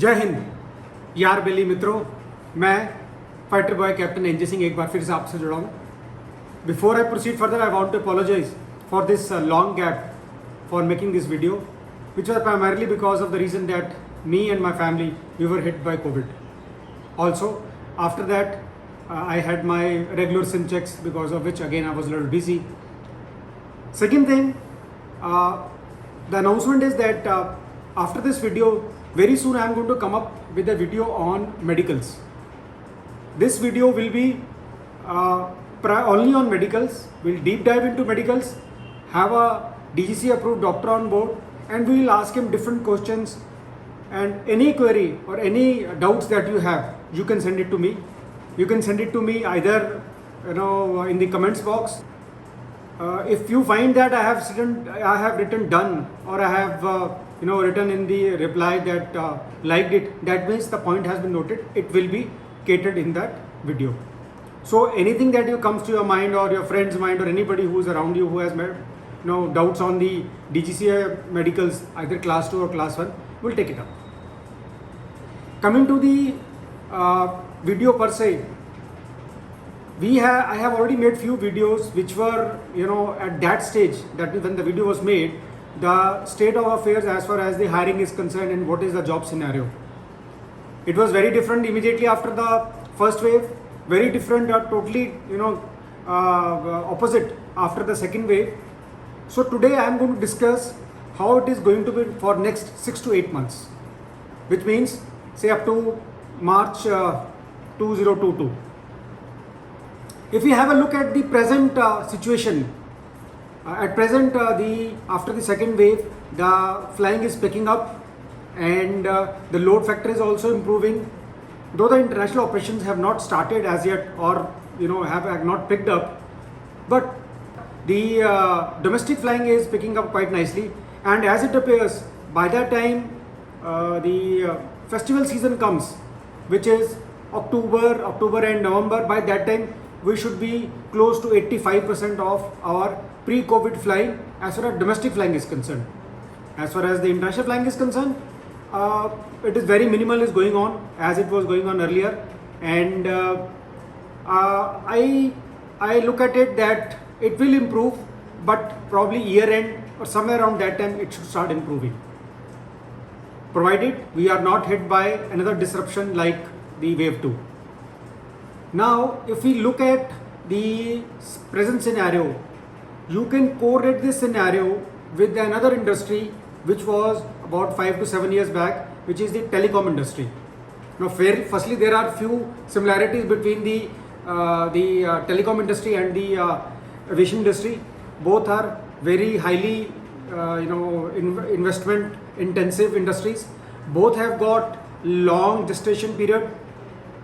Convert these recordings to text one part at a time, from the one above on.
जय हिंद यार बेली मित्रों, मैं fighter boy captain NJ Singh एक बार फिर से आपसे जुड़ा हूँ. Before I proceed further I want to apologise for this long gap for making this video which was primarily because of the reason that me and my family we were hit by COVID. Also, after that, I had my regular SIM checks, because of which again I was a little busy. Second thing, the announcement is that after this video, very soon I am going to come up with a video on medicals. This video will be only on medicals. We'll deep dive into medicals, have a DGC approved doctor on board, and we will ask him different questions, and any query or any doubts that you have, you can send it to me. You can send it to me either in the comments box. If you find that I have written done, or I have written in the reply that liked it, that means the point has been noted. It will be catered in that video. So anything that comes to your mind, or your friend's mind, or anybody who is around you who has doubts on the DGCA medicals, either class 2 or class 1, we'll take it up. Coming to the video per se, I have already made few videos which were at that stage, that when the video was made, the state of affairs as far as the hiring is concerned and what is the job scenario. It was very different immediately after the first wave, very different, totally opposite after the second wave. So today I am going to discuss how it is going to be for next 6 to 8 months, which means say up to March 2022. If we have a look at the present situation, at present after the second wave, the flying is picking up, and the load factor is also improving. Though the international operations have not started as yet, or have not picked up, but the domestic flying is picking up quite nicely, and as it appears, by that time the festival season comes, which is October and November. By that time we should be close to 85% of our pre-COVID flying as far as domestic flying is concerned. As far as the international flying is concerned, it is very minimal is going on as it was going on earlier, and I look at it that it will improve, but probably year end or somewhere around that time it should start improving, provided we are not hit by another disruption like the wave 2. Now, if we look at the present scenario, you can correlate this scenario with another industry which was about 5 to 7 years back, which is the telecom industry. Now, firstly, there are few similarities between the telecom industry and the aviation industry. Both are very highly investment intensive industries. Both have got long gestation period,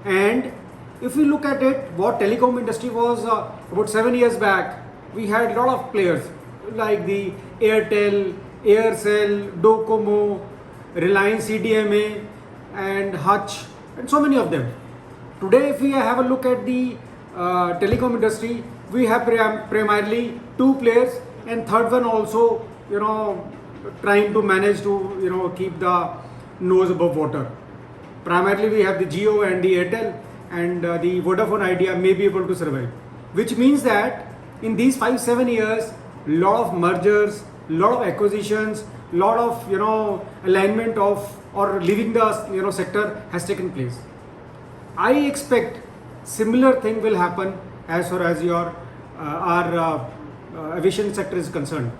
and if we look at it, what telecom industry was about 7 years back, we had a lot of players like the Airtel, Aircel, Docomo, Reliance CDMA, and Hutch, and so many of them. Today, if we have a look at the telecom industry, we have primarily 2 players, and third one also trying to manage to keep the nose above water. Primarily we have the Jio and the Airtel, and the Vodafone Idea may be able to survive, which means that in these 5-7 years, lot of mergers, lot of acquisitions, lot of alignment of or leaving the sector has taken place. I expect similar thing will happen as far as our aviation sector is concerned.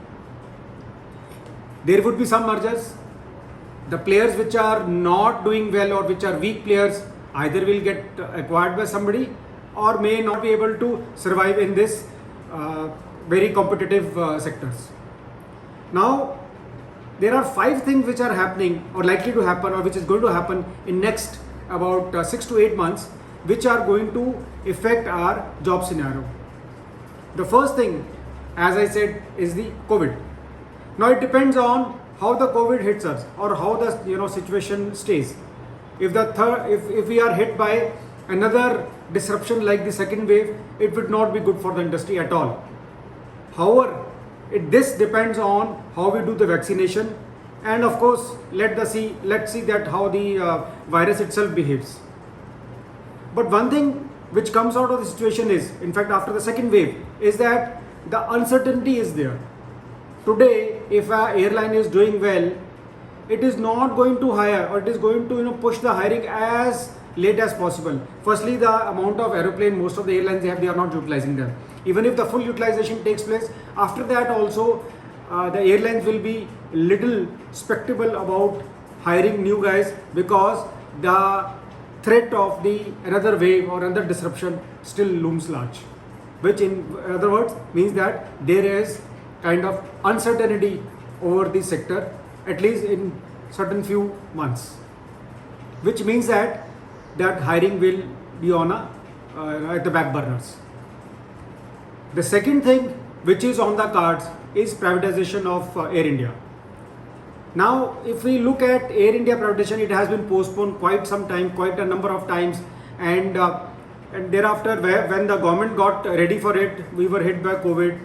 There would be some mergers. The players which are not doing well or which are weak players either will get acquired by somebody or may not be able to survive in this very competitive sectors. Now, there are 5 things which are happening or likely to happen, or which is going to happen in next about 6 to 8 months, which are going to affect our job scenario. The first thing, as I said, is the COVID. Now it depends on how the COVID hits us or how the situation stays. If we are hit by another disruption like the second wave, it would not be good for the industry at all. However, this depends on how we do the vaccination, and of course let's see that how the virus itself behaves. But one thing which comes out of the situation is, in fact after the second wave, is that the uncertainty is there. Today if an airline is doing well, it is not going to hire, or it is going to push the hiring as late as possible. Firstly, the amount of aeroplane most of the airlines have, they are not utilizing them. Even if the full utilization takes place, after that also the airlines will be little spectacle about hiring new guys, because the threat of the another wave or another disruption still looms large, which in other words means that there is kind of uncertainty over the sector, at least in certain few months, which means that hiring will be on at the back burners. The second thing which is on the cards is privatization of Air India. Now, if we look at Air India privatization, it has been postponed quite some time, quite a number of times, and thereafter, when the government got ready for it, we were hit by COVID.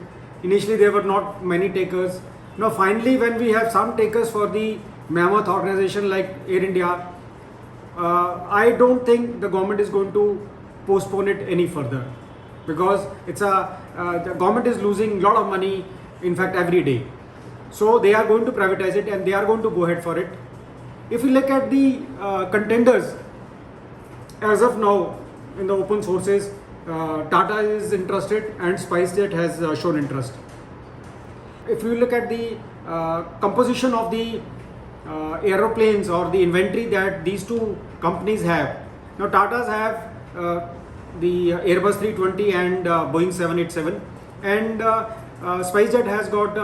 Initially, there were not many takers. Now, finally, when we have some takers for the mammoth organization like Air India, I don't think the government is going to postpone it any further, because the government is losing a lot of money, in fact every day. So they are going to privatize it, and they are going to go ahead for it. If we look at the contenders as of now in the open sources, Tata is interested and SpiceJet has shown interest. If you look at the composition of the aeroplanes or the inventory that these two companies have, now Tata's have the Airbus 320 and Boeing 787, and SpiceJet has got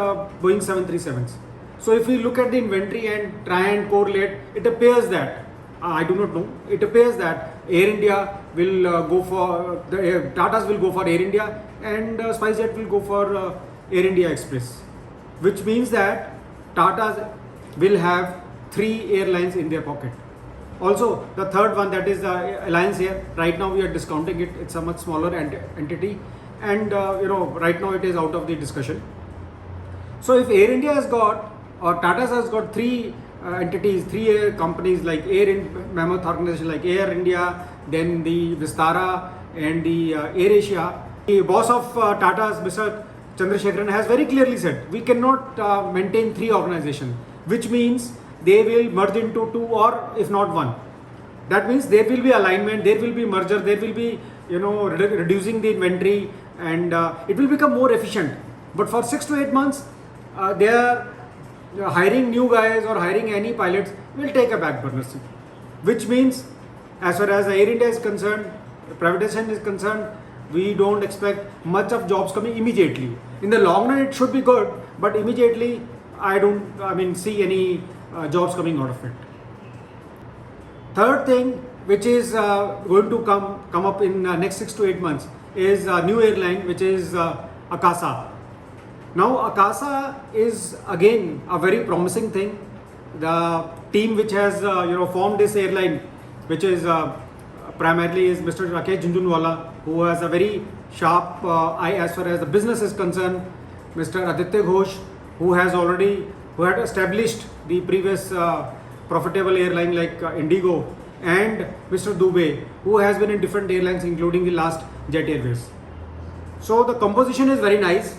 Boeing 737s. So if we look at the inventory and try and correlate, it appears that I do not know. It appears that Air India will go for Tata's will go for Air India, and SpiceJet will go for Air India Express, which means that Tata's will have 3 airlines in their pocket. Also, the third one, that is the Alliance Air. Right now we are discounting it. It's a much smaller entity, and right now it is out of the discussion. So if Air India has got, or Tata's has got 3 entities, 3 air companies like mammoth organization like Air India, then the Vistara and the Air Asia. The boss of Tata's, Mr. Chandrasekharan, has very clearly said we cannot maintain 3 organizations, which means they will merge into 2, or if not 1. That means there will be alignment, there will be merger, there will be reducing the inventory, and it will become more efficient. But for 6 to 8 months, they are hiring new guys or hiring any pilots will take a back burner seat, which means as far as Air India is concerned, privatization is concerned, we don't expect much of jobs coming immediately. In the long run, it should be good, but immediately I don't see any jobs coming out of it. Third thing which is going to come up in next 6 to 8 months is a new airline, which is Akasa. Now Akasa is again a very promising thing. The team which has formed this airline, which is primarily is Mr. Rakesh Jhunjhunwala, who has a very sharp eye as far as the business is concerned. Mr. Aditya Ghosh, who had established the previous profitable airline like Indigo, and Mr. Dubey, who has been in different airlines including the last Jet Airways. So the composition is very nice.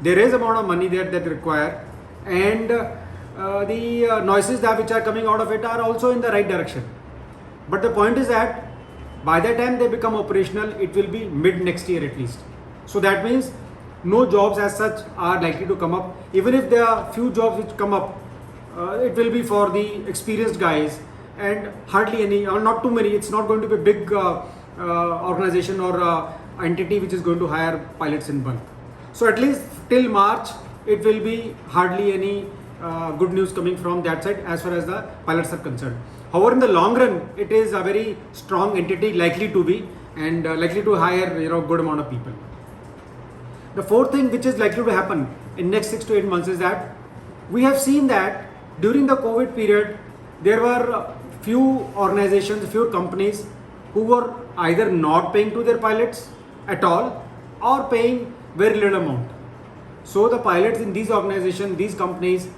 There is amount of money there that require, and the noises which are coming out of it are also in the right direction. But the point is that by the time they become operational, it will be mid next year at least. So that means no jobs as such are likely to come up. Even if there are few jobs which come up, it will be for the experienced guys, and hardly any, or not too many. It's not going to be a big organization or entity which is going to hire pilots in bulk. So at least till March, it will be hardly any good news coming from that side as far as the pilots are concerned. However, in the long run, it is a very strong entity, likely to be, and likely to hire good amount of people. The fourth thing which is likely to happen in next 6 to 8 months is that we have seen that during the COVID period, there were few organizations, few companies who were either not paying to their pilots at all or paying very little amount. So the pilots in these organizations, these companies,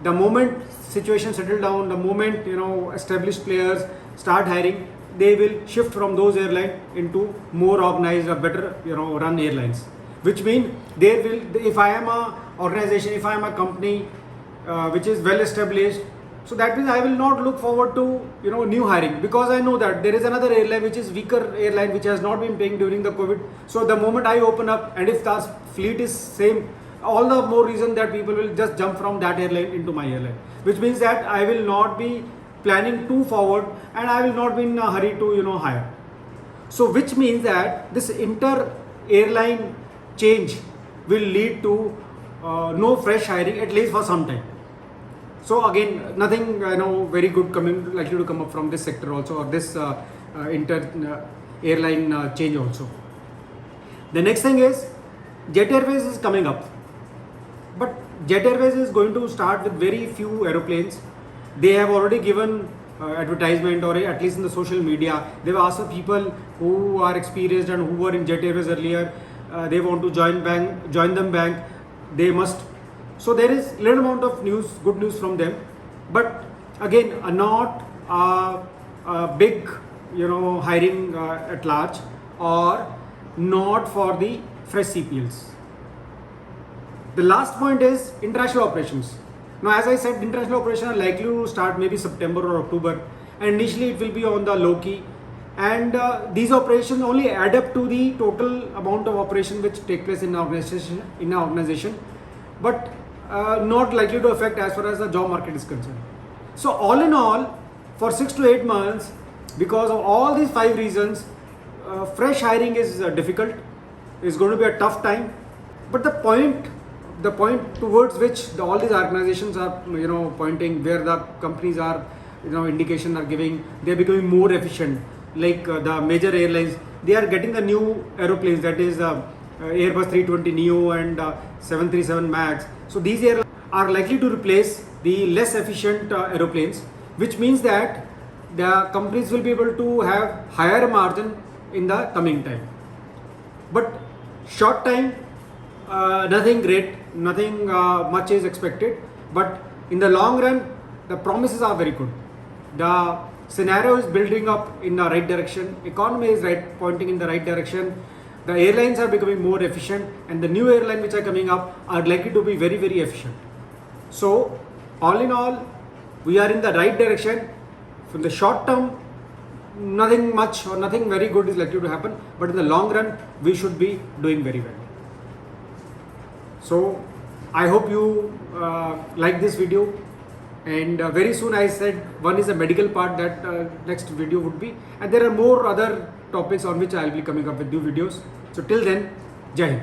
the moment situation settle down, the moment established players start hiring, they will shift from those airlines into more organized or better run airlines. Which means there will, if I am a organization, if I am a company which is well established, so that means I will not look forward to new hiring, because I know that there is another airline which is weaker airline which has not been paying during the COVID. So the moment I open up, and if the fleet is same, all the more reason that people will just jump from that airline into my airline, which means that I will not be planning too forward, and I will not be in a hurry to hire. So which means that this inter airline change will lead to no fresh hiring, at least for some time. So again, nothing very good likely to come up from this sector also, or this inter airline change also. The next thing is Jet Airways is coming up, but Jet Airways is going to start with very few aeroplanes. They have already given advertisement, or at least in the social media, they've asked the people who are experienced and who were in Jet Airways earlier, they want to join them back, they must. So there is little amount of news, good news from them, but again not a big hiring at large, or not for the fresh CPLs. The last point is international operations. Now, as I said, international operations are likely to start maybe September or October, and initially it will be on the low key, and these operations only add up to the total amount of operation which take place in an organization, but not likely to affect as far as the job market is concerned. So all in all, for 6 to 8 months, because of all these 5 reasons, fresh hiring is difficult, is going to be a tough time. But the point towards which all these organizations are pointing, where the companies are indication are giving, they are becoming more efficient. Like the major airlines, they are getting the new aeroplanes, that is Airbus 320 Neo and 737 Max. So these airlines are likely to replace the less efficient aeroplanes, which means that the companies will be able to have higher margin in the coming time. But short time, nothing great, nothing much is expected. But in the long run, the promises are very good. The scenario is building up in the right direction. Economy is pointing in the right direction. The airlines are becoming more efficient, and the new airlines which are coming up are likely to be very, very efficient. So all in all, we are in the right direction. From the short term, nothing much or nothing very good is likely to happen, but in the long run, we should be doing very well. So I hope you like this video, and very soon, I said, one is a medical part, that next video would be, and there are more other topics on which I will be coming up with new videos. So till then, Jai Hind.